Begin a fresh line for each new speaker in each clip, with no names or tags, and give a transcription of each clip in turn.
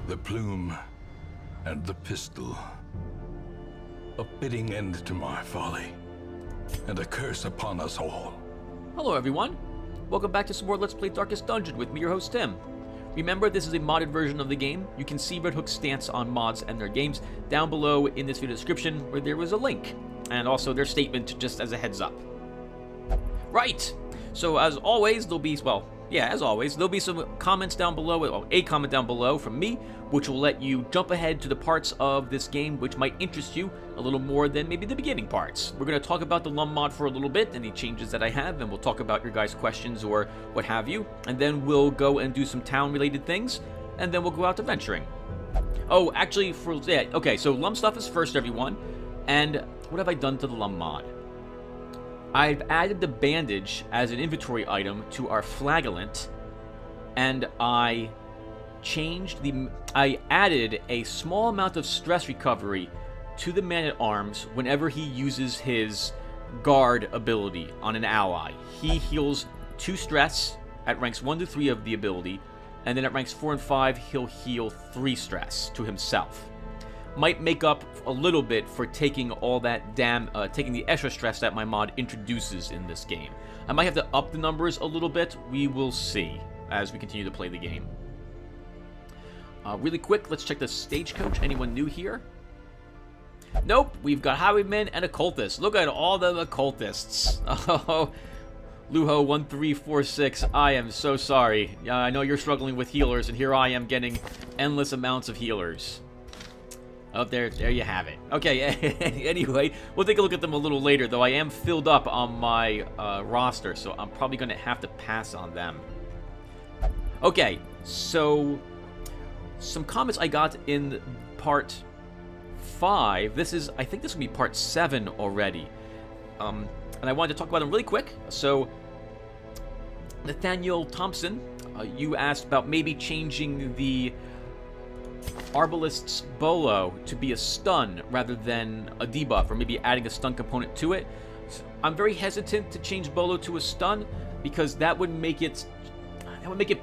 The plume and the pistol. A fitting end to my folly, and a curse upon us all.
Hello everyone, welcome back to some more Let's Play Darkest Dungeon with me, your host Tim. Remember, this is a modded version of the game. You can see Red Hook's stance on mods and their games down below in this video description, where there was a link, and also their statement just as a heads up. Right, so as always, there'll be, there'll be some comments down below, well, a comment down below from me, which will let you jump ahead to the parts of this game which might interest you a little more than maybe the beginning parts. We're going to talk about the LUNM mod for a little bit, any changes that I have, and we'll talk about your guys' questions or what have you, and then we'll go and do some town-related things, and then we'll go out adventuring. Oh, actually, okay, so LUNM stuff is first, everyone, and what have I done to the LUNM mod? I've added the bandage as an inventory item to our flagellant, and I added a small amount of stress recovery to the man-at-arms whenever he uses his guard ability on an ally. He heals 2 stress at ranks 1 to 3 of the ability, and then at ranks 4 and 5 he'll heal 3 stress to himself. Might make up a little bit for taking all that taking the extra stress that my mod introduces in this game. I might have to up the numbers a little bit. We will see as we continue to play the game. Really quick, let's check the stagecoach. Anyone new here? Nope, we've got highwaymen and occultists. Look at all the occultists. Oh, Luho1346, I am so sorry. I know you're struggling with healers, and here I am getting endless amounts of healers. Oh, there you have it. Okay, anyway, we'll take a look at them a little later, though I am filled up on my roster, so I'm probably going to have to pass on them. Okay, so some comments I got in part 5. I think this will be part 7 already. And I wanted to talk about them really quick. So, Nathaniel Thompson, you asked about maybe changing the Arbalist's Bolo to be a stun rather than a debuff, or maybe adding a stun component to it. I'm very hesitant to change Bolo to a stun because that would make it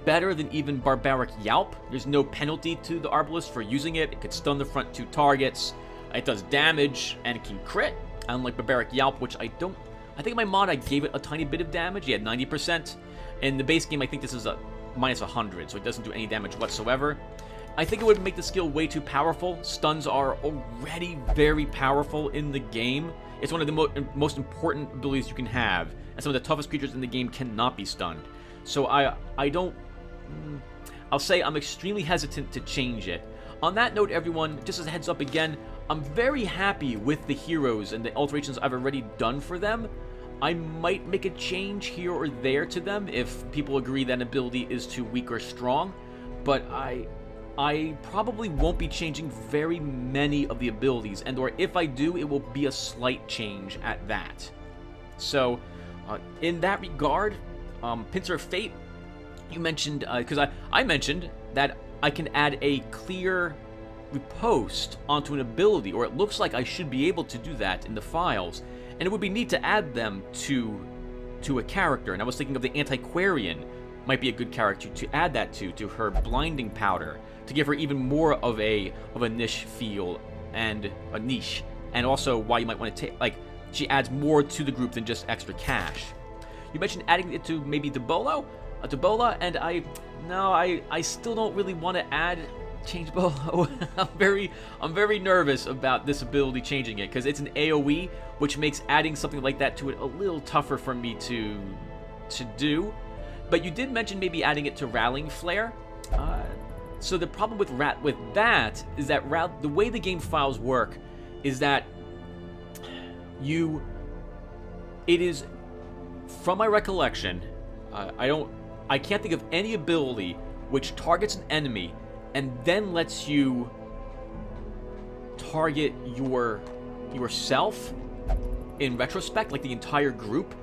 better than even Barbaric Yalp. There's no penalty to the Arbalist for using it. It could stun the front 2 targets. It does damage and it can crit, unlike Barbaric Yalp, which I think in my mod I gave it a tiny bit of damage. Yeah, 90%. In the base game, I think this is a minus 100, so it doesn't do any damage whatsoever. I think it would make the skill way too powerful. Stuns are already very powerful in the game. It's one of the most important abilities you can have, and some of the toughest creatures in the game cannot be stunned. So I'll say I'm extremely hesitant to change it. On that note, everyone, just as a heads up again, I'm very happy with the heroes and the alterations I've already done for them. I might make a change here or there to them if people agree that an ability is too weak or strong, but I probably won't be changing very many of the abilities, and or if I do, it will be a slight change at that. So, in that regard, Pincer of Fate, you mentioned, because I mentioned that I can add a clear riposte onto an ability, or it looks like I should be able to do that in the files, and it would be neat to add them to a character, and I was thinking of the Antiquarian might be a good character to add that to her Blinding Powder, to give her even more of a niche feel, and a niche, and also why you might want to take, she adds more to the group than just extra cash. You mentioned adding it to maybe Debola, and I still don't really want to change Bolo. I'm very nervous about this ability changing it, because it's an AoE, which makes adding something like that to it a little tougher for me to do. But you did mention maybe adding it to Rallying Flare. So the problem with that is that the way the game files work is that it is, from my recollection, I can't think of any ability which targets an enemy and then lets you target yourself in retrospect, like the entire group.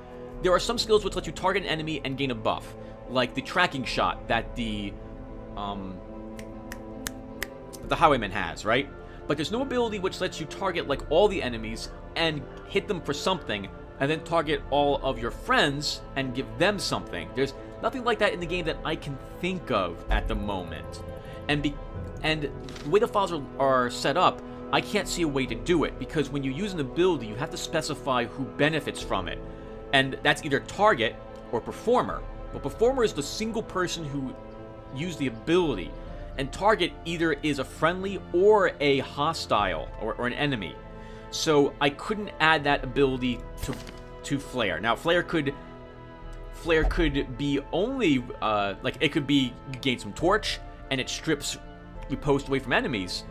There are some skills which let you target an enemy and gain a buff, like the tracking shot that the Highwayman has, right? But there's no ability which lets you target like all the enemies and hit them for something, and then target all of your friends and give them something. There's nothing like that in the game that I can think of at the moment. And the way the files are set up, I can't see a way to do it, because when you use an ability, you have to specify who benefits from it. And that's either target or performer. But performer is the single person who used the ability, and target either is a friendly or a hostile or an enemy. So I couldn't add that ability to Flare. Now Flare could be only like, it could be you gain some torch and it strips riposte away from enemies,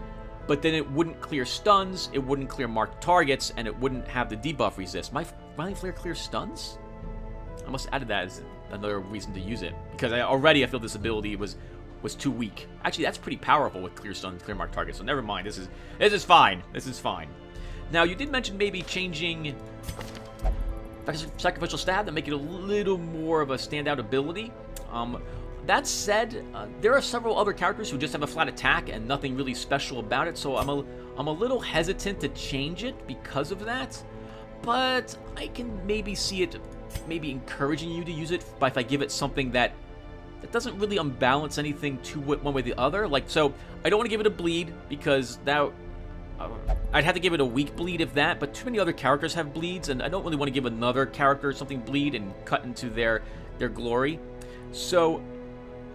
but then it wouldn't clear stuns, it wouldn't clear marked targets, and it wouldn't have the debuff resist. My Flying Flare clear stuns? I must have added that as another reason to use it, because I feel this ability was too weak. Actually, that's pretty powerful with clear stuns, clear marked targets, so never mind. This is fine. This is fine. Now, you did mention maybe changing Sacrificial Stab to make it a little more of a standout ability. That said, there are several other characters who just have a flat attack and nothing really special about it, so I'm a little hesitant to change it because of that. But I can maybe see it maybe encouraging you to use it if I give it something that doesn't really unbalance anything to one way or the other. Like, so I don't want to give it a bleed, because that I'd have to give it a weak bleed if that, but too many other characters have bleeds, and I don't really want to give another character something bleed and cut into their glory. So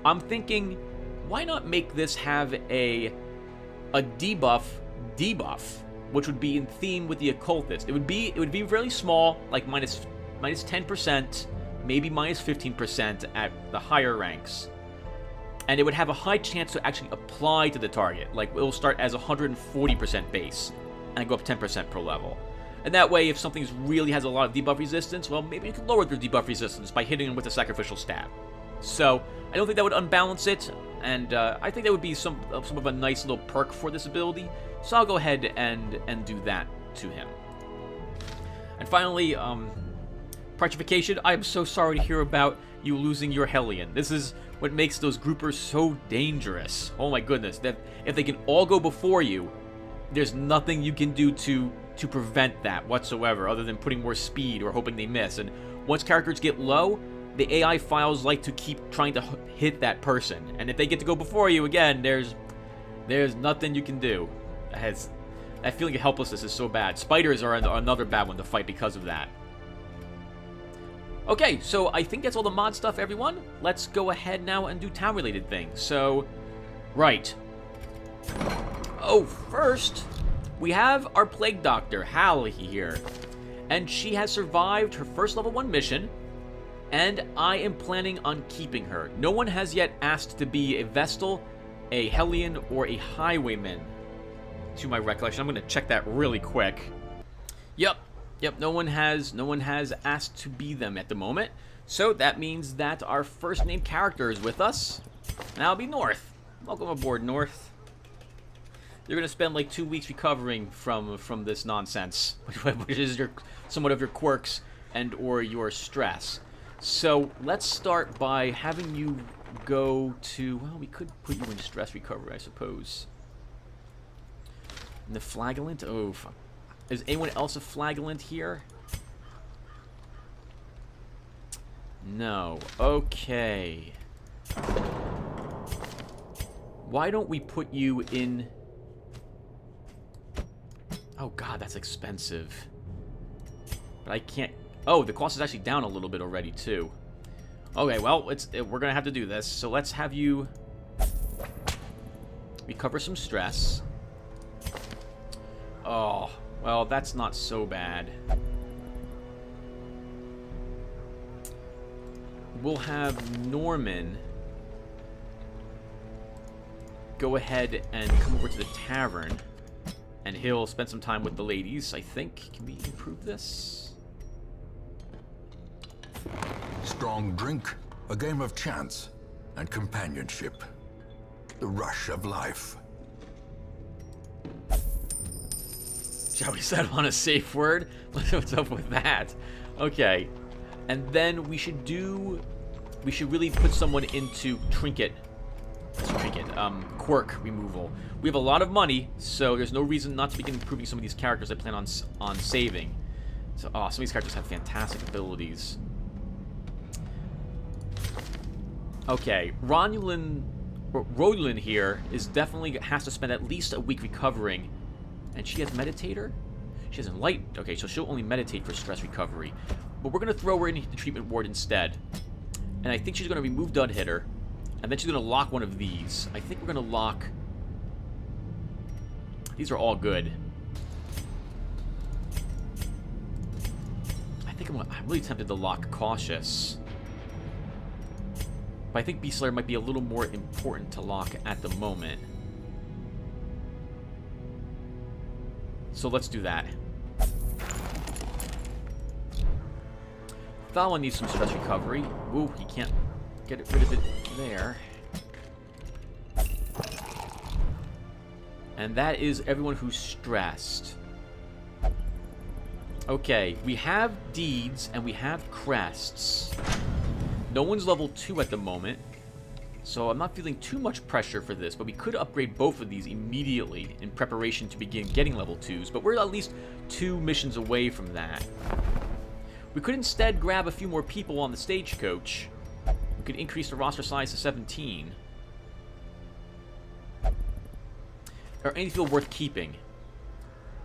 I'm thinking, why not make this have a debuff, which would be in theme with the occultist. It would be really small, like minus 10%, maybe minus 15% at the higher ranks. And it would have a high chance to actually apply to the target. Like, it'll start as 140% base and go up 10% per level. And that way, if something really has a lot of debuff resistance, well, maybe you can lower their debuff resistance by hitting them with a Sacrificial Stab. So, I don't think that would unbalance it, and I think that would be some of a nice little perk for this ability. So I'll go ahead and do that to him. And finally, Parchification. I am so sorry to hear about you losing your Hellion. This is what makes those groupers so dangerous. Oh my goodness, that if they can all go before you, there's nothing you can do to prevent that whatsoever, other than putting more speed or hoping they miss. And once characters get low, the AI files like to keep trying to hit that person. And if they get to go before you again, there's nothing you can do. That feeling of helplessness is so bad. Spiders are another bad one to fight because of that. Okay, so I think that's all the mod stuff, everyone. Let's go ahead now and do town-related things. So, right. Oh, first, we have our Plague Doctor, Hal, here. And she has survived her first level 1 mission, and I am planning on keeping her. No one has yet asked to be a Vestal, a Hellion, or a Highwayman, to my recollection. I'm going to check that really quick. Yep, no one has asked to be them at the moment. So that means that our first named character is with us. And that'll be North. Welcome aboard, North. You're going to spend like 2 weeks recovering from this nonsense, which is somewhat of your quirks and or your stress. So let's start by having you go to, well, we could put you in stress recovery, I suppose. And the Flagellant? Oh, fuck. Is anyone else a Flagellant here? No. Okay. Why don't we put you in... Oh, God, that's expensive. But I can't... Oh, the cost is actually down a little bit already, too. Okay, well, we're going to have to do this. So let's have you recover some stress. Oh, well, that's not so bad. We'll have Norman go ahead and come over to the tavern. And he'll spend some time with the ladies, I think. Can we improve this?
Strong drink, a game of chance, and companionship. The rush of life.
Shall we settle on a safe word? What's up with that? Okay. And then we should really put someone into quirk removal. We have a lot of money, so there's no reason not to begin improving some of these characters I plan on saving. So, some of these characters have fantastic abilities. Okay, Romulan Rodlin here is definitely has to spend at least a week recovering. And she has Meditator? She has Enlightened. Okay, so she'll only meditate for stress recovery. But we're going to throw her into the treatment ward instead. And I think she's going to remove Dud Hitter. And then she's going to lock one of these. I think we're going to lock... These are all good. I think I'm really tempted to lock Cautious. But I think Beast Slayer might be a little more important to lock at the moment. So let's do that. Thala needs some stress recovery. Ooh, he can't get rid of it there. And that is everyone who's stressed. Okay, we have deeds and we have crests. No one's level 2 at the moment, so I'm not feeling too much pressure for this, but we could upgrade both of these immediately in preparation to begin getting level 2s, but we're at least 2 missions away from that. We could instead grab a few more people on the stagecoach. We could increase the roster size to 17. Or anything worth keeping.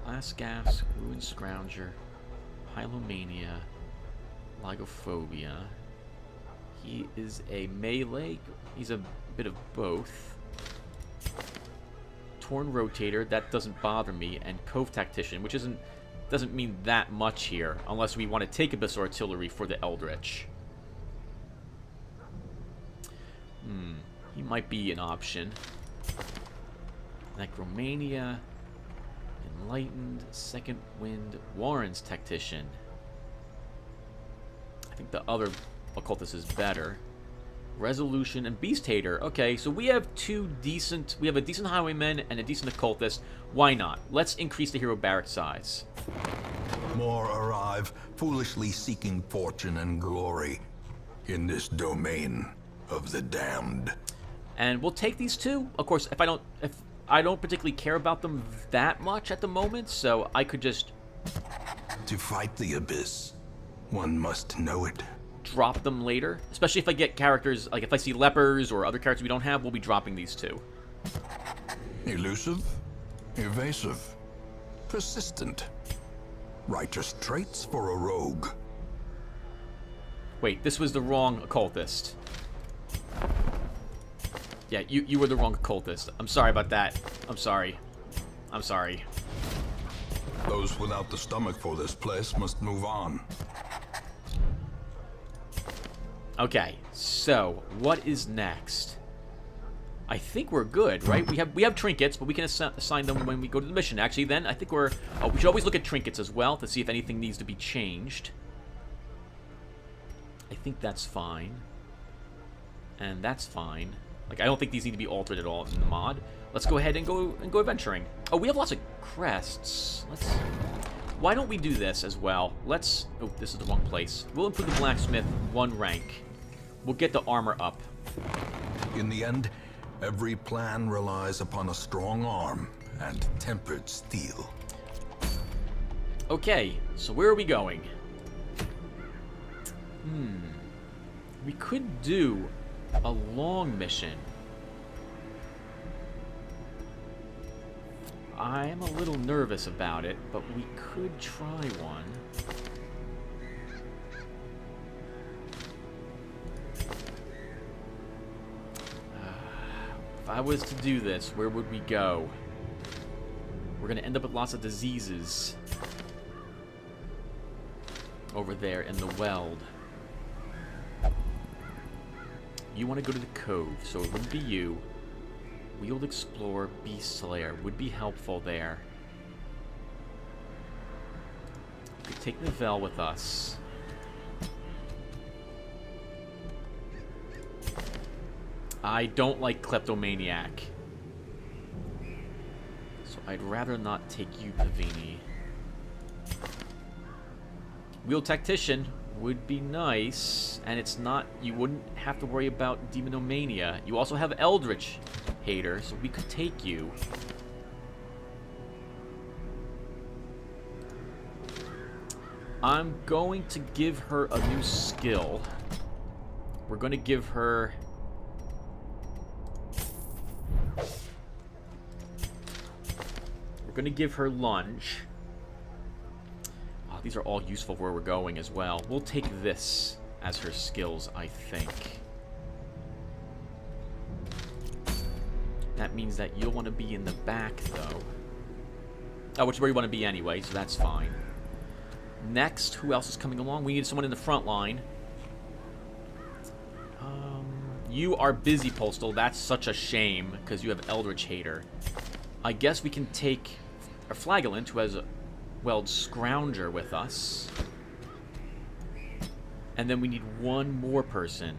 Last Gas, Ruined Scrounger, Hylomania, Lygophobia. He is a melee. He's a bit of both. Torn Rotator, that doesn't bother me, and Cove Tactician, which doesn't mean that much here, unless we want to take Abyss Artillery for the Eldritch. He might be an option. Necromania, Enlightened, Second Wind, Warren's Tactician. I think the other Occultist is better. Resolution and Beast Hater. Okay, so we have we have a decent Highwayman and a decent Occultist. Why not? Let's increase the hero barrack size.
More arrive, foolishly seeking fortune and glory in this domain of the damned.
And we'll take these two. Of course, if I don't particularly care about them that much at the moment, so I could just...
To fight the Abyss, one must know it.
Drop them later. Especially if I get characters, like if I see lepers or other characters we don't have, we'll be dropping these two.
Elusive, evasive, persistent. Righteous traits for a rogue.
Wait, this was the wrong Occultist. Yeah, you were the wrong Occultist. I'm sorry about that. I'm sorry. I'm sorry.
Those without the stomach for this place must move on.
Okay, so what is next? I think we're good, right? We have trinkets, but we can assign them when we go to the mission. Actually, then I think we should always look at trinkets as well to see if anything needs to be changed. I think that's fine. And that's fine. Like, I don't think these need to be altered at all in the mod. Let's go ahead and go adventuring. Oh, we have lots of crests. Why don't we do this as well? Oh, this is the wrong place. We'll improve the blacksmith 1 rank. We'll get the armor up.
In the end, every plan relies upon a strong arm and tempered steel.
Okay, so where are we going? We could do a long mission. I am a little nervous about it, but we could try one. If I was to do this, where would we go? We're going to end up with lots of diseases over there in the Weld. You want to go to the Cove, so it wouldn't be you. Wheeled Explorer, Beast Slayer would be helpful there. We could take Nivelle with us. I don't like Kleptomaniac. So I'd rather not take you, Pavini. Wheel Tactician would be nice, and it's not... You wouldn't have to worry about Demonomania. You also have Eldritch Hater, so we could take you. I'm going to give her a new skill. We're going to give her... We're going to give her lunge. Oh, these are all useful where we're going as well. We'll take this as her skills, I think. That means that you'll want to be in the back, though. Oh, which is where you want to be anyway, so that's fine. Next, who else is coming along? We need someone in the front line. You are busy, Postal. That's such a shame, because you have Eldritch Hater. I guess we can take our Flagellant, who has, well, Scrounger with us. And then we need one more person.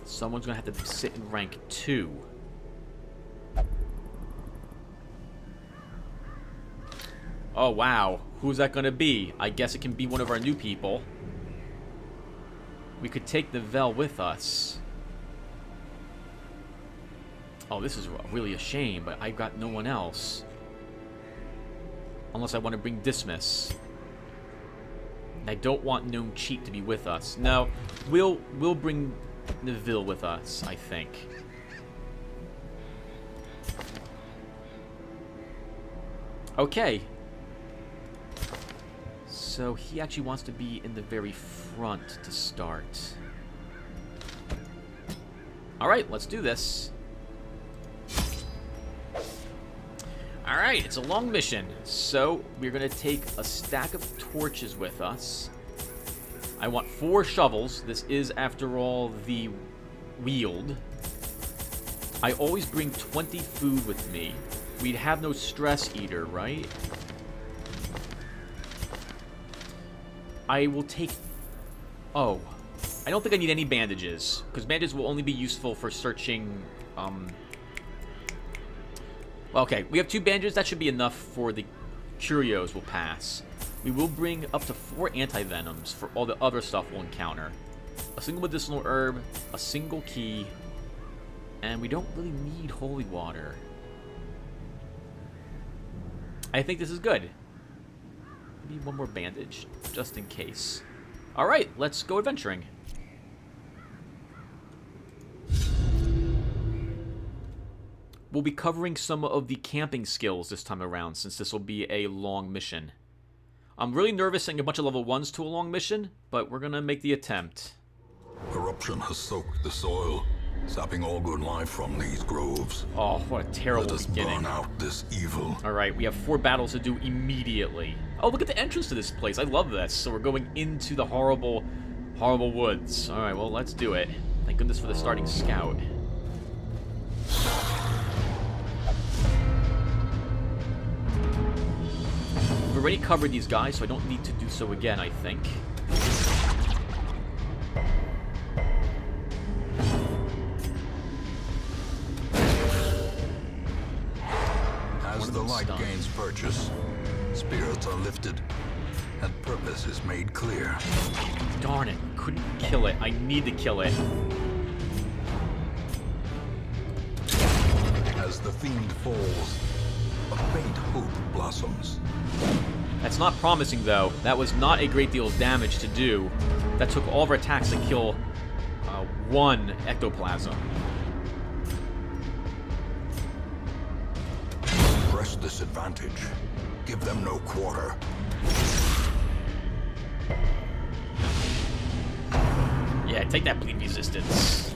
Someone's going to have to sit in rank 2. Oh, wow. Who's that going to be? I guess it can be one of our new people. We could take the Vel with us. Oh, this is really a shame, but I've got no one else. Unless I want to bring Dismiss. And I don't want Gnome Cheat to be with us. No, we'll bring Neville with us, I think. Okay. So he actually wants to be in the very front to start. Alright, let's do this. Alright, it's a long mission. So we're going to take a stack of torches with us. I want 4 shovels. This is, after all, the Weald. I always bring 20 food with me. We'd have no Stress Eater, right? I will take... Oh. I don't think I need any bandages, because bandages will only be useful for searching... Well, okay, we have 2 bandages. That should be enough for the curios we'll pass. We will bring up to 4 anti-venoms for all the other stuff we'll encounter. A single medicinal herb, a single key, and we don't really need holy water. I think this is good. Maybe one more bandage, just in case. Alright, let's go adventuring. We'll be covering some of the camping skills this time around, since this will be a long mission. I'm really nervous sending a bunch of level 1s to a long mission, but we're gonna make the attempt.
Corruption has soaked the soil, sapping all good life from these groves.
Oh, what a terrible
Let us
beginning.
burn out this evil.
Alright, we have 4 battles to do immediately. Oh, look at the entrance to this place. I love this. So we're going into the horrible, horrible woods. Alright, well, let's do it. Thank goodness for the starting scout. We've already covered these guys, so I don't need to do so again, I think.
As the light gains purchase, spirits are lifted, and purpose is made clear.
Darn it, couldn't kill it. I need to kill it.
As the fiend falls, a faint hope blossoms.
That's not promising, though. That was not a great deal of damage to do. That took all of our attacks to kill 1 ectoplasm.
Press this advantage. Give them no quarter.
Yeah, take that bleed resistance.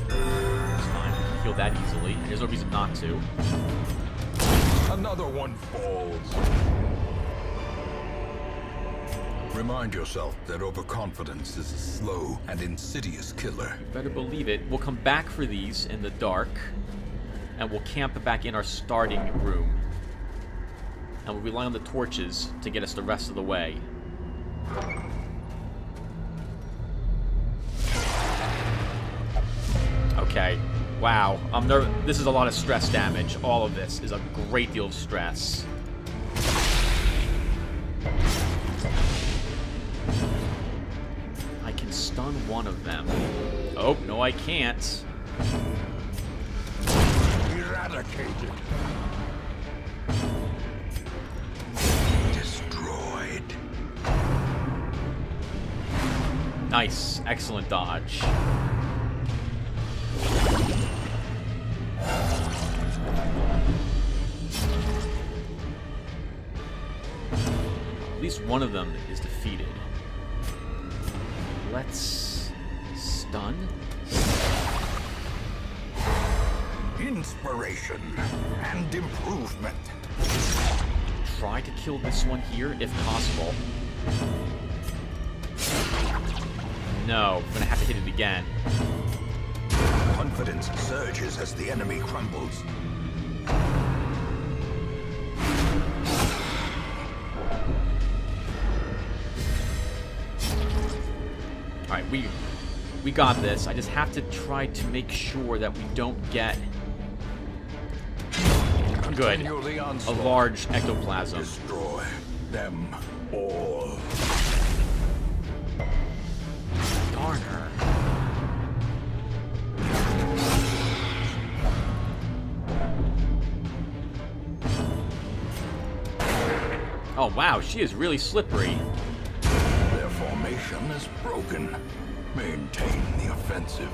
It's fine. We can heal that easily. There's no reason not to.
Another one falls. Remind yourself that overconfidence is a slow and insidious killer.
You better believe it. We'll come back for these in the dark, and we'll camp back in our starting room. And we'll rely on the torches to get us the rest of the way. Okay. Wow. I'm nervous. This is a lot of stress damage. All of this is a great deal of stress. I can stun one of them. Oh, no I can't.
Eradicated. Destroyed.
Nice. Excellent dodge. least one of them is defeated. Let's stun.
Inspiration and improvement.
Try to kill this one here, if possible. No, I'm gonna have to hit it again.
Confidence surges as the enemy crumbles.
Alright, we got this. I just have to try to make sure that we don't get... Good. A large ectoplasm.
Destroy them all.
Darn her. Oh wow, she is really slippery.
Their formation is broken. Maintain the offensive.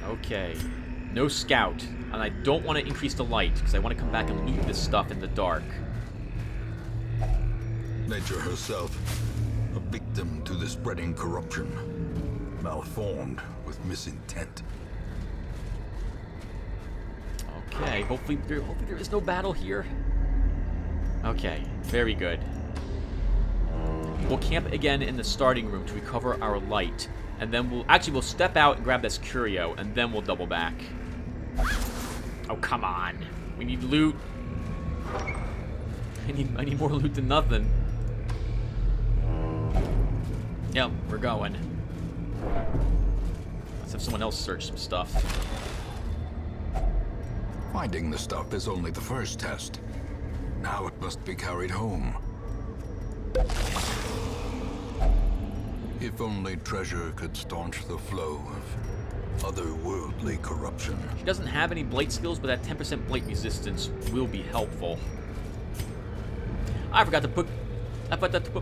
Okay. No scout. And I don't want to increase the light, because I want to come back and loot this stuff in the dark.
Nature herself, a victim to the spreading corruption. Malformed with misintent.
Okay, hopefully there is no battle here. Okay, very good. We'll camp again in the starting room to recover our light. And then we'll step out and grab this curio, and then we'll double back. Oh, come on. We need loot. I need more loot than nothing. Yep, we're going. Let's have someone else search some stuff.
Finding the stuff is only the first test. Now it must be carried home. If only treasure could staunch the flow of otherworldly corruption.
She doesn't have any blight skills, but that 10% blight resistance will be helpful. I forgot to put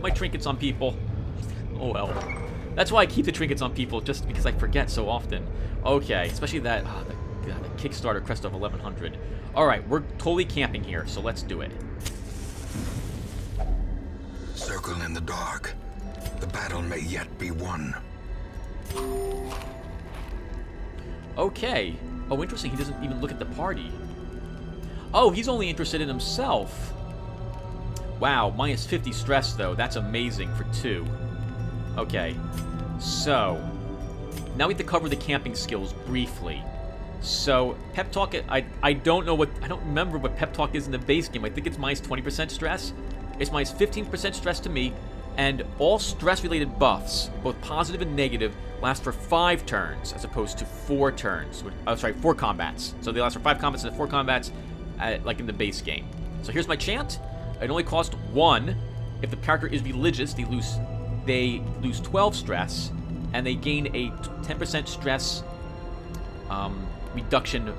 my trinkets on people. Oh well. That's why I keep the trinkets on people, just because I forget so often. Okay, especially that the Kickstarter crest of 1100. Alright, we're totally camping here, so let's do it.
Circle in the dark. The battle may yet be won.
Okay. Oh, interesting. He doesn't even look at the party. Oh, he's only interested in himself. Wow, minus 50 stress, though. That's amazing for 2. Okay. So, now we have to cover the camping skills briefly. So, Pep Talk, I don't remember what Pep Talk is in the base game. I think it's minus 20% stress. It's minus 15% stress to me. And all stress-related buffs, both positive and negative, last for 5 turns, as opposed to 4 turns. Oh, sorry, 4 combats. So they last for 5 combats and 4 combats, like in the base game. So here's my chant. It only costs 1. If the character is religious, they lose 12 stress, and they gain a 10% stress reduction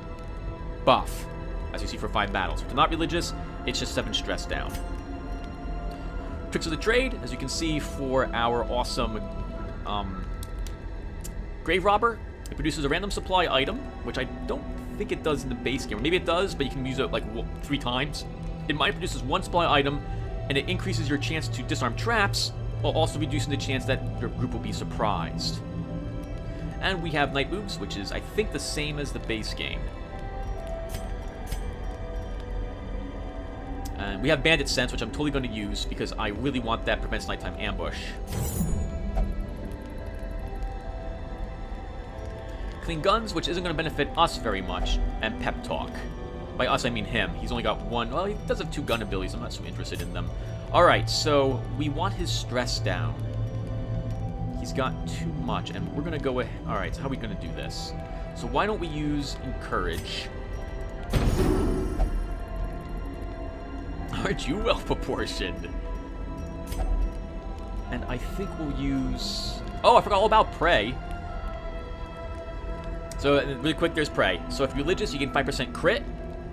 buff, as you see for 5 battles. If they're not religious, it's just 7 stress down. Tricks of the trade, as you can see for our awesome Grave Robber, it produces a random supply item, which I don't think it does in the base game. Or maybe it does, but you can use it like 3 times. It might produces 1 supply item, and it increases your chance to disarm traps, while also reducing the chance that your group will be surprised. And we have Night Moves, which is, I think, the same as the base game. And we have Bandit Sense, which I'm totally going to use because I really want that prevents nighttime ambush. Clean Guns, which isn't going to benefit us very much, and Pep Talk. By us, I mean him. He's only got 1. Well, he does have 2 gun abilities. I'm not so interested in them. Alright, so we want his stress down. He's got too much, and we're going to go ahead. Alright, so how are we going to do this? So why don't we use Encourage? Aren't you well proportioned? And I think we'll use... Oh, I forgot all about Prey. So, really quick, there's Prey. So if you're religious, you gain 5% crit.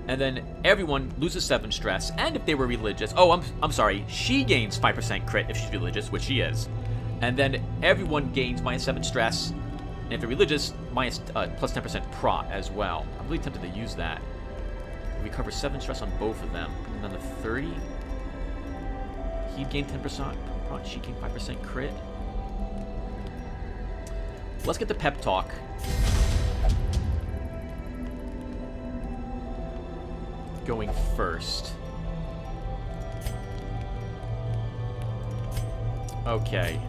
And then everyone loses 7 stress. And if they were religious... Oh, I'm sorry. She gains 5% crit if she's religious, which she is. And then everyone gains minus 7 stress. And if they're religious, minus plus 10% prot as well. I'm really tempted to use that. Recover 7 stress on both of them. Bring them down to 30. He'd gain 10% prot. She gained 5% crit. Let's get the pep talk. Going first. Okay.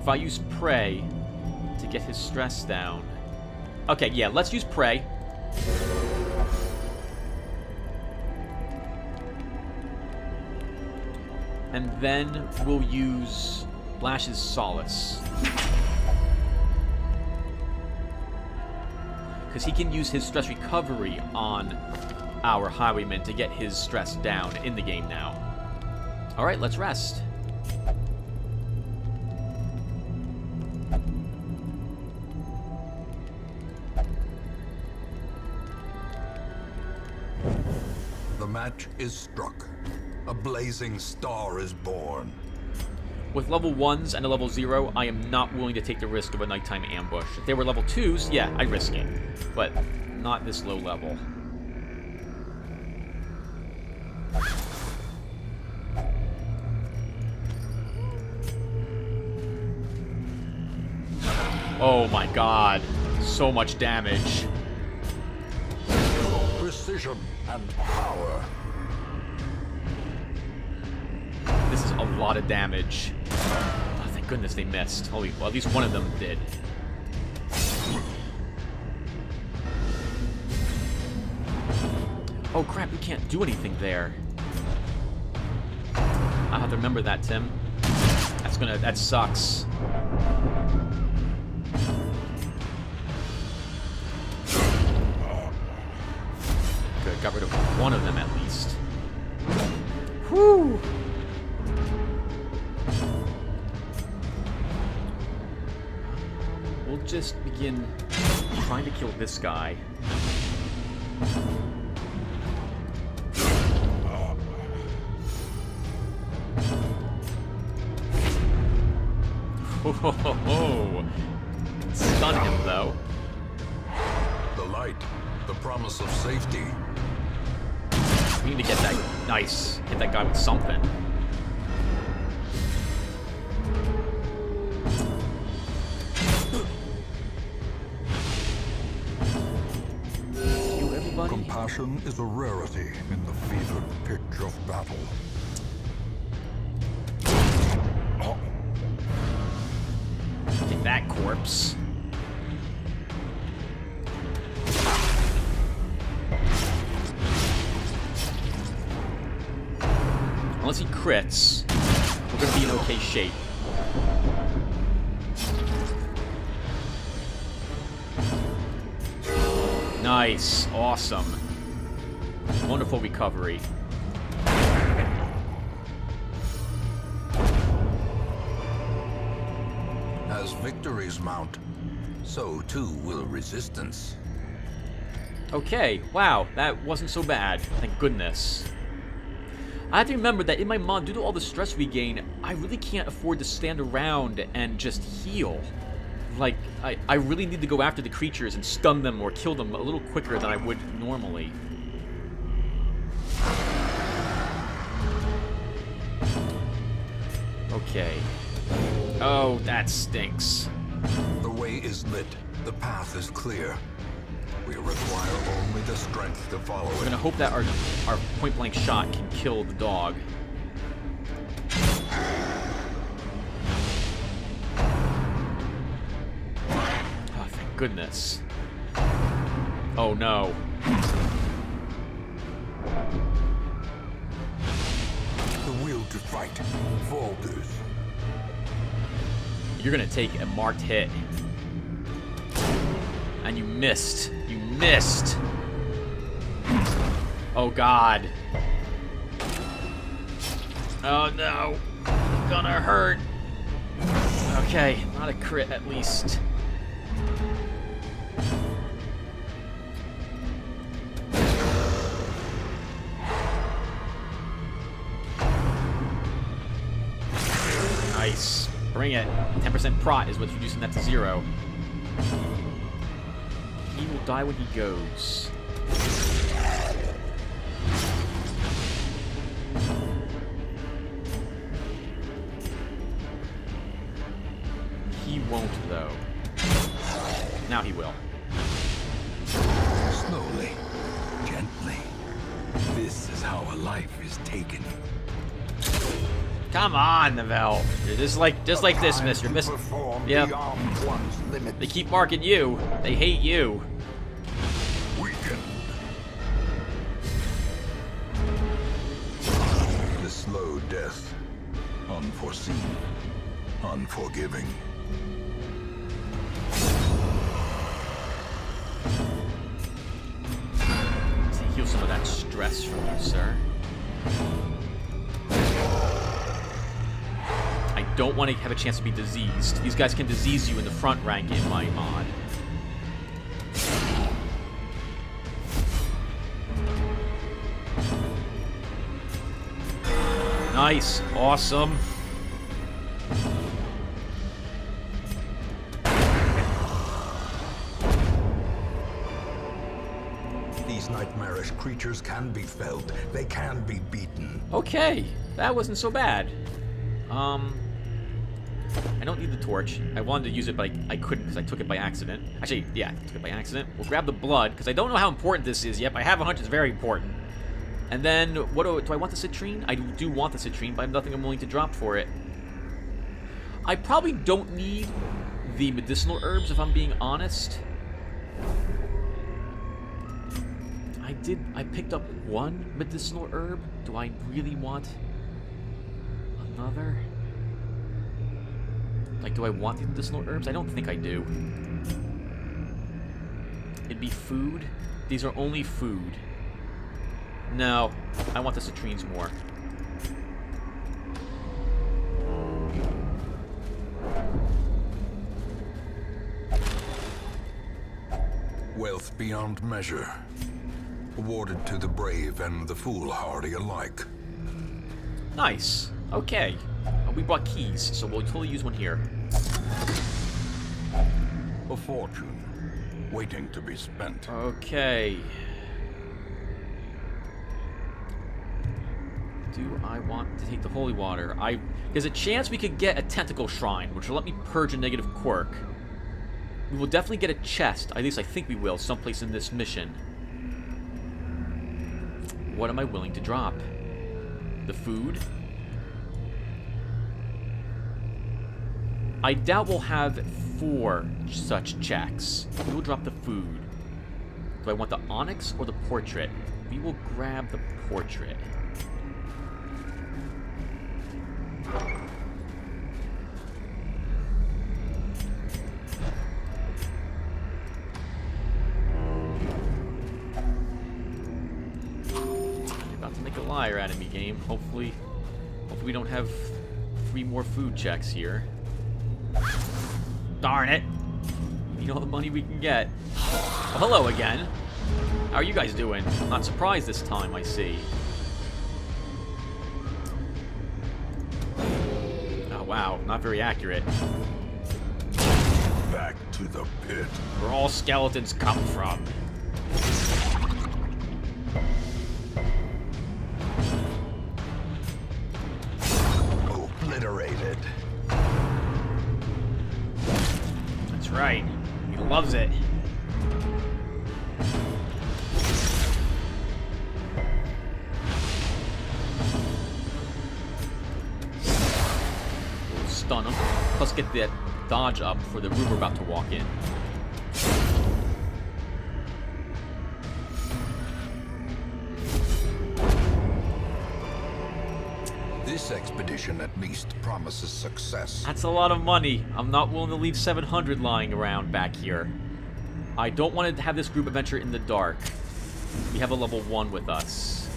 If I use Prey to get his stress down. Okay, yeah, let's use Prey. And then we'll use Blash's Solace. Because he can use his stress recovery on our Highwayman to get his stress down in the game now. Alright, let's rest.
The match is struck. A blazing star is born.
With level 1s and a level 0, I am not willing to take the risk of a nighttime ambush. If they were level 2s, yeah, I'd risk it. But not this low level. Oh my god. So much damage.
Precision and power.
This is a lot of damage. Oh, thank goodness they missed. Holy, well, at least one of them did. Oh crap, we can't do anything there. I'll have to remember that, Tim. That sucks. Good, got rid of one of them at least. Whew! We'll just begin trying to kill this guy. Oh, stun him though.
The light, the promise of safety.
We need to get that nice. Hit that guy with something. Heal everybody.
Compassion is a rarity in the fevered pitch of battle.
Take that, corpse. Unless he crits, we're gonna be in okay shape. Nice. Awesome. Wonderful recovery.
As victories mount, so too will resistance.
Okay, wow, that wasn't so bad. Thank goodness. I have to remember that in my mod, due to all the stress we gain, I really can't afford to stand around and just heal. Like, I really need to go after the creatures and stun them or kill them a little quicker than I would normally. Okay. Oh, that stinks.
The way is lit. The path is clear. We require only the strength to follow
We're
it.
gonna hope that our point-blank shot can kill the dog. Oh, thank goodness. Oh, no.
The will to fight falters.
You're gonna take a marked hit. And you missed. You missed. Oh, God. Oh, no. Gonna hurt. Okay, not a crit at least. Nice. Bring it. 10% prot is what's reducing that to 0. die when he goes. He won't, though. Now he will.
Slowly, gently. This is how a life is taken.
Come on, Neville. You're just like this, mister. Yep. They keep marking you. They hate you.
Weaken. The slow death. Unforeseen. Unforgiving.
To heal some of that stress from you, sir. I don't want to have a chance to be diseased. These guys can disease you in the front rank in my mod. Nice. Awesome.
These nightmarish creatures can be felled. They can be beaten.
Okay. That wasn't so bad. I don't need the torch. I wanted to use it, but I couldn't because I took it by accident. Actually, yeah, I took it by accident. We'll grab the blood because I don't know how important this is yet, but I have a hunch it's very important. And then, what do I want the citrine? I do want the citrine, but I have nothing I'm willing to drop for it. I probably don't need the medicinal herbs, if I'm being honest. I picked up one medicinal herb. Do I really want another? Like, do I want the medicinal herbs? I don't think I do. It'd be food. These are only food. No, I want the citrines more.
Wealth beyond measure. Awarded to the brave and the foolhardy alike.
Nice. Okay. We brought keys, so we'll totally use one here.
A fortune, waiting to be spent.
Okay. Do I want to take the holy water? There's a chance we could get a tentacle shrine, which will let me purge a negative quirk. We will definitely get a chest. At least I think we will, someplace in this mission. What am I willing to drop? The food? I doubt we'll have 4 such checks. We will drop the food. Do I want the onyx or the portrait? We will grab the portrait. You're about to make a liar out of me, game. Hopefully we don't have 3 more food checks here. Darn it. You know the money we can get. Well, hello again. How are you guys doing? Not surprised this time, I see. Oh, wow. Not very accurate.
Back to the pit.
Where all skeletons come from.
Obliterated.
That's right. He loves it. We'll stun him. Plus get that dodge up for the room we're about to walk in.
This expedition at least promises success.
That's a lot of money. I'm not willing to leave 700 lying around back here. I don't want to have this group adventure in the dark. We have a level 1 with us.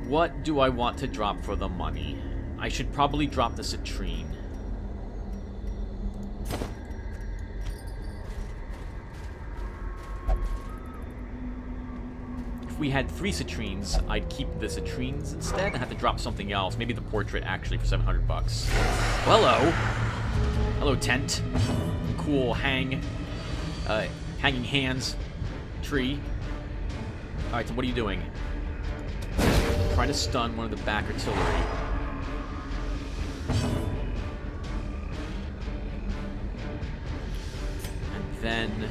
What do I want to drop for the money? I should probably drop the citrine. If we had 3 citrines, I'd keep the citrines instead and have to drop something else. Maybe the portrait, actually, for 700 bucks. Well, hello. Hello, tent. Cool hang. Hanging hands. Tree. Alright, so what are you doing? Try to stun one of the back artillery. And then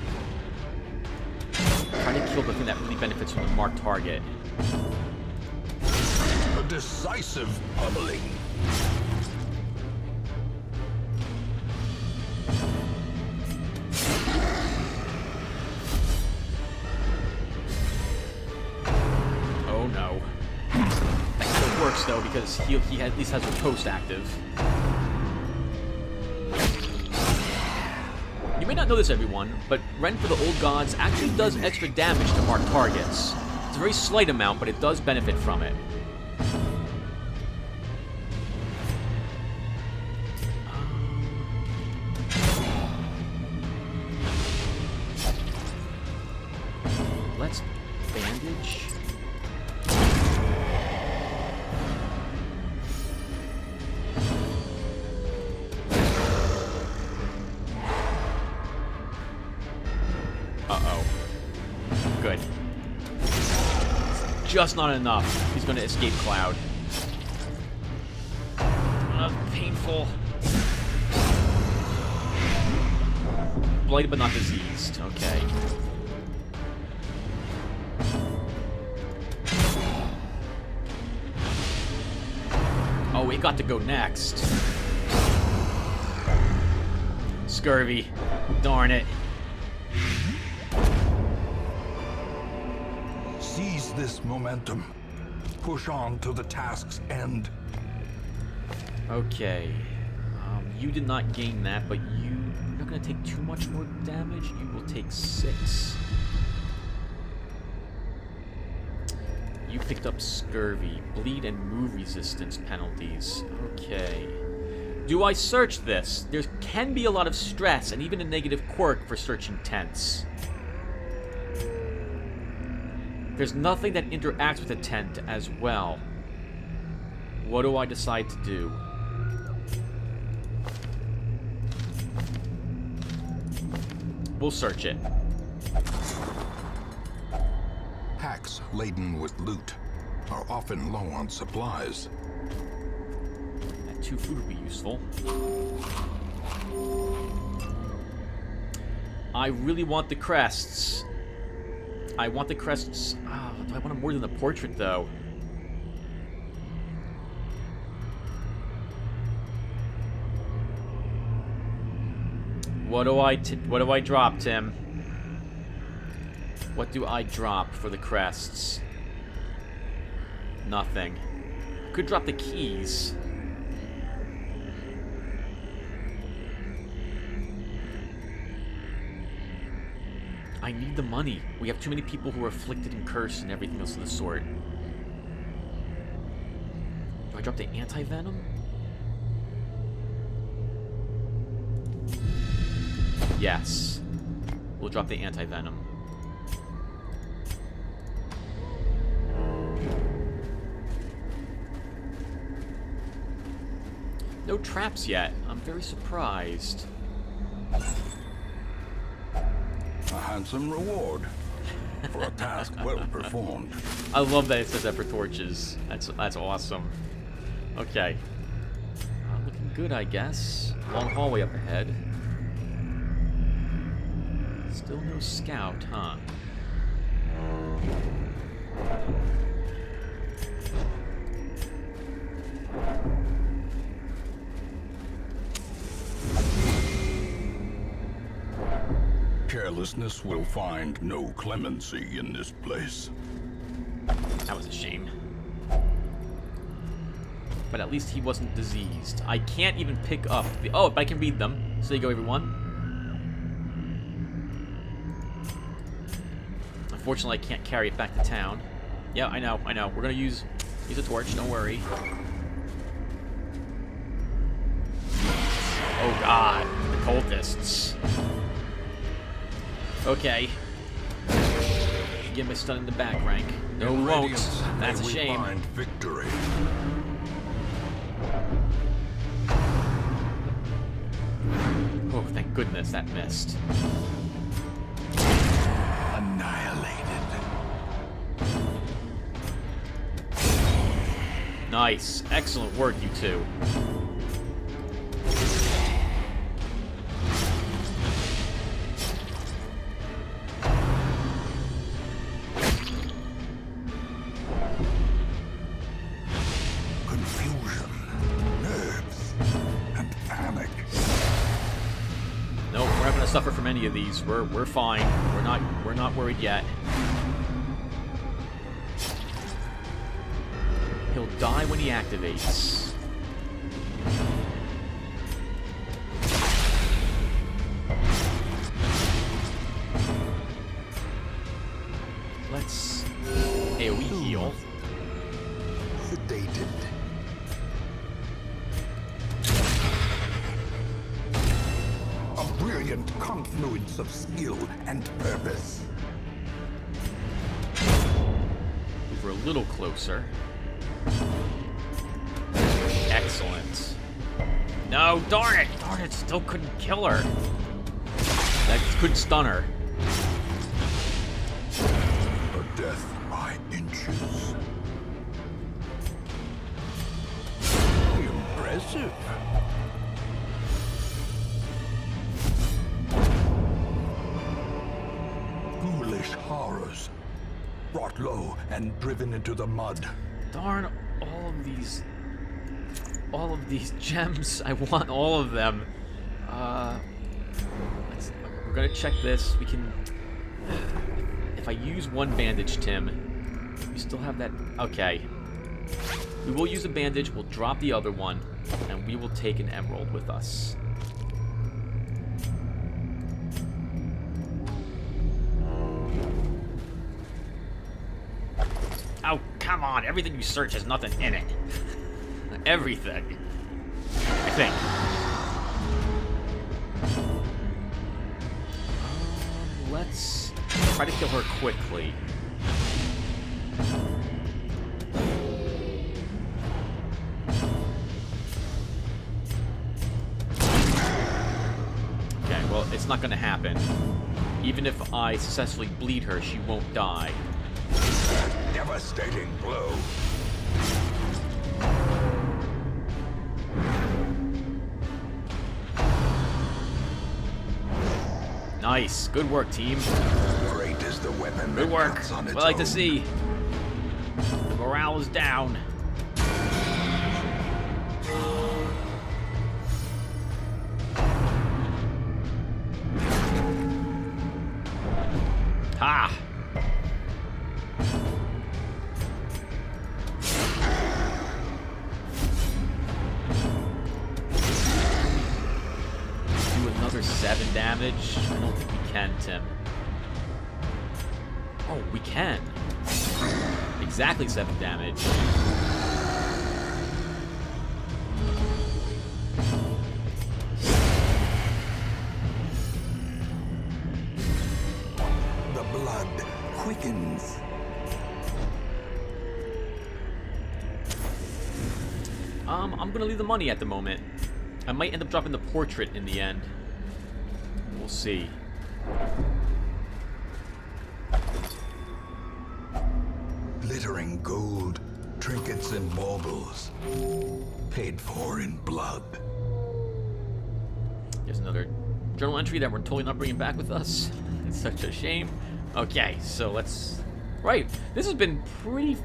try to kill the thing that really benefits from the marked target.
A decisive pummeling.
Oh no. That kind of works though because he at least has a post active. You may not know this, everyone, but Rend for the Old Gods actually does extra damage to marked targets. It's a very slight amount, but it does benefit from it. Let's bandage. Uh-oh. Good. Just not enough. He's gonna escape Cloud. Painful. Blighted but not diseased. Okay. Oh, we got to go next. Scurvy. Darn it.
Seize this momentum. Push on to the task's end.
Okay. You did not gain that, but you're not going to take too much more damage. You will take 6. You picked up Scurvy, Bleed, and Move resistance penalties. Okay. Do I search this? There can be a lot of stress and even a negative quirk for searching tents. There's nothing that interacts with a tent as well. What do I decide to do? We'll search it.
Packs laden with loot are often low on supplies.
That 2 food would be useful. I really want the crests. I want the crests. Oh, do I want them more than the portrait, though? What do I drop, Tim? What do I drop for the crests? Nothing. Could drop the keys. I need the money. We have too many people who are afflicted and cursed and everything else of the sort. Do I drop the anti-venom? Yes. We'll drop the anti-venom. No traps yet. I'm very surprised.
A handsome reward for a task well performed.
I love that it says that for torches. That's awesome. Okay. Looking good, I guess. Long hallway up ahead. Still no scout, huh?
Carelessness will find no clemency in this place.
That was a shame. But at least he wasn't diseased. I can't even pick up the... Oh, but I can read them. So there you go, everyone. Unfortunately, I can't carry it back to town. Yeah, I know. We're gonna use a torch, don't worry. Oh god, the cultists. Okay. Get my stun in the back rank. No, we won't. That's a shame.
Victory.
Oh, thank goodness that missed. Nice. Excellent work, you two.
Confusion, nerves, and panic.
No, we're not gonna suffer from any of these. We're fine. We're not worried yet. He'll die when he activates. Let's AoE heal.
Sedated. A brilliant confluence of skill and purpose.
Move her a little closer. Excellent. No, darn it! Darn it, still couldn't kill her. That could stun her.
A death by inches. Impressive. Ghoulish horrors. Brought low and driven into the mud.
Darn all of these gems. I want all of them. We're gonna check this. We can. If I use one bandage, Tim, we still have that. Okay. We will use a bandage. We'll drop the other one, and we will take an emerald with us. Oh, come on. Everything you search has nothing in it. Everything. I think. Let's try to kill her quickly. Okay, well, it's not going to happen. Even if I successfully bleed her, she won't die.
Devastating blow.
Nice. Good work, team.
Great is the weapon.
Good
that
work.
cuts on
We
its
like to
own.
see. The morale is down. Ha! Do another 7 damage? I don't think we can, Tim. Oh, we can. Exactly 7 damage.
The blood quickens.
I'm gonna leave the money at the moment. I might end up dropping the portrait in the end. We'll see.
Glittering gold, trinkets and baubles. Paid for in blood.
There's another journal entry that we're totally not bringing back with us. It's such a shame. Okay, so let's... Right, this has been pretty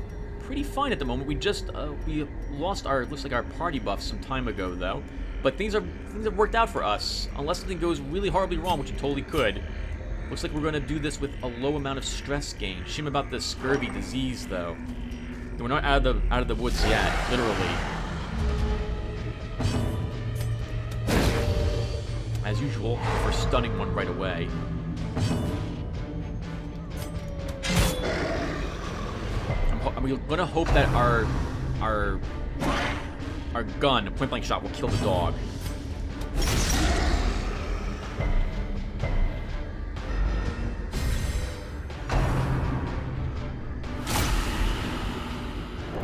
fun at the moment. We just, we lost our, looks like our party buff some time ago, though. But things have worked out for us. Unless something goes really horribly wrong, which it totally could. Looks like we're going to do this with a low amount of stress gain. Shame about the scurvy disease, though. We're not out of the woods yet, literally. As usual, we're stunning one right away. We're gonna hope that our gun, point blank shot, will kill the dog.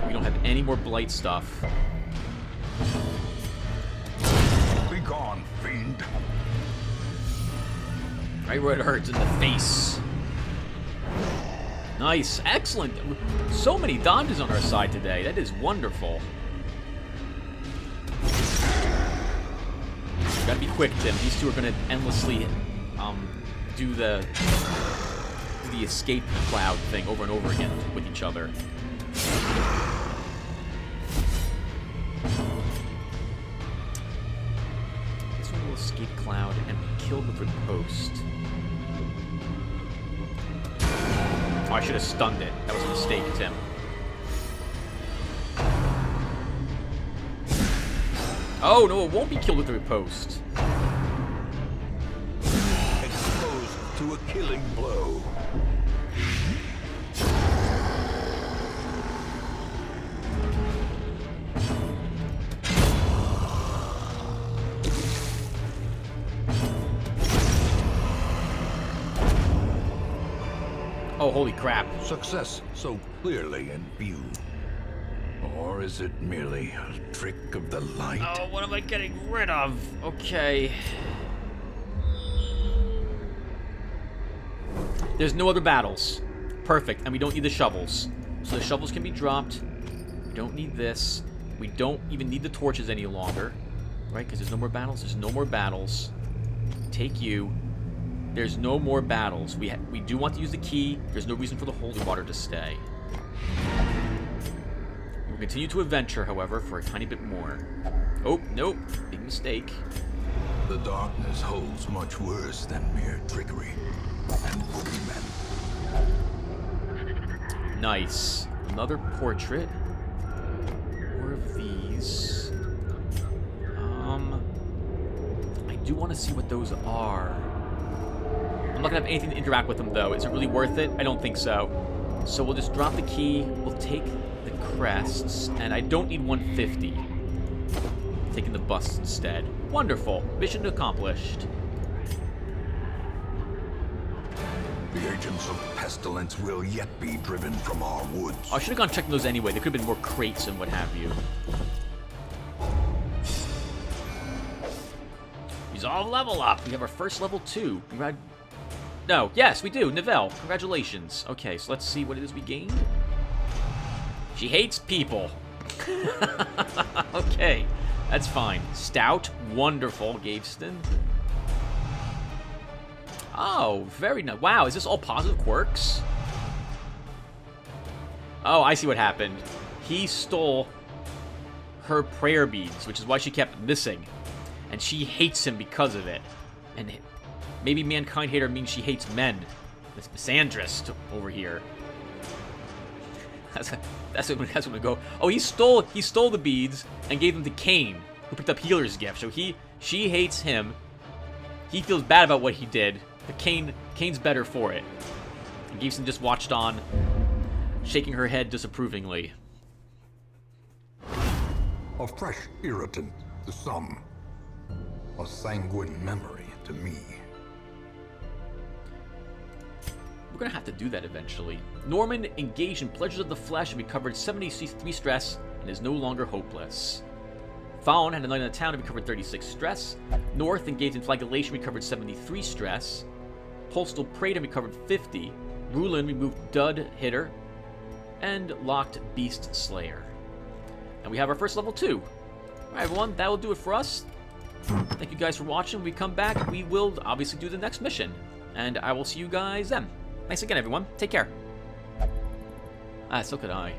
We don't have any more blight stuff.
Be gone, fiend.
Right where it hurts, in the face. Nice. Excellent. So many dodges on our side today. That is wonderful. Gotta be quick, Tim. These two are gonna endlessly do the escape cloud thing over and over again with each other. This one will escape cloud and be killed with riposte. Oh, I should have stunned it. That was a mistake, Tim. Oh, no, it won't be killed with the riposte.
Exposed to a killing blow.
Oh, holy crap.
Success so clearly in view.
Or is it merely a trick of the light?
Oh, what am I getting rid of? Okay. There's no other battles. Perfect, and we don't need the shovels. So the shovels can be dropped. We don't need this. We don't even need the torches any longer. Right, because there's no more battles. There's no more battles. Take you. There's no more battles. We do want to use the key. There's no reason for the holy water to stay. We'll continue to adventure, however, for a tiny bit more. Oh, nope. Big mistake.
The darkness holds much worse than mere trickery and boogeymen.
Nice. Another portrait. More of these. I do want to see what those are. I'm not going to have anything to interact with them, though. Is it really worth it? I don't think so. So we'll just drop the key. We'll take the crests. And I don't need 150. Taking the busts instead. Wonderful. Mission accomplished.
The agents of pestilence will yet be driven from our woods.
I should have gone checking those anyway. There could have been more crates and what have you. Resolve level up. We have our first level 2. No, yes, we do. Nivelle, congratulations. Okay, so let's see what it is we gained. She hates people. Okay, that's fine. Stout, wonderful, Gaveston. Oh, very nice. Wow, is this all positive quirks? Oh, I see what happened. He stole her prayer beads, which is why she kept missing. And she hates him because of it. And maybe mankind hater means she hates men. This misandrist over here. That's what we go. Oh, he stole the beads and gave them to Cain, who picked up Healer's Gift. So she hates him. He feels bad about what he did, but Cain's better for it. And Gaveston just watched on, shaking her head disapprovingly.
A fresh irritant to some. A sanguine memory to me.
We're gonna have to do that eventually. Norman engaged in pleasures of the flesh and recovered 73 stress and is no longer hopeless. Fawn had a night in the town and recovered 36 stress. North engaged in flagellation, recovered 73 stress. Postal prayed and recovered 50. Rulin removed Dud Hitter and locked Beast Slayer. And we have our first level 2. Alright everyone, that will do it for us. Thank you guys for watching. When we come back, we will obviously do the next mission. And I will see you guys then. Thanks again, everyone. Take care. So could I.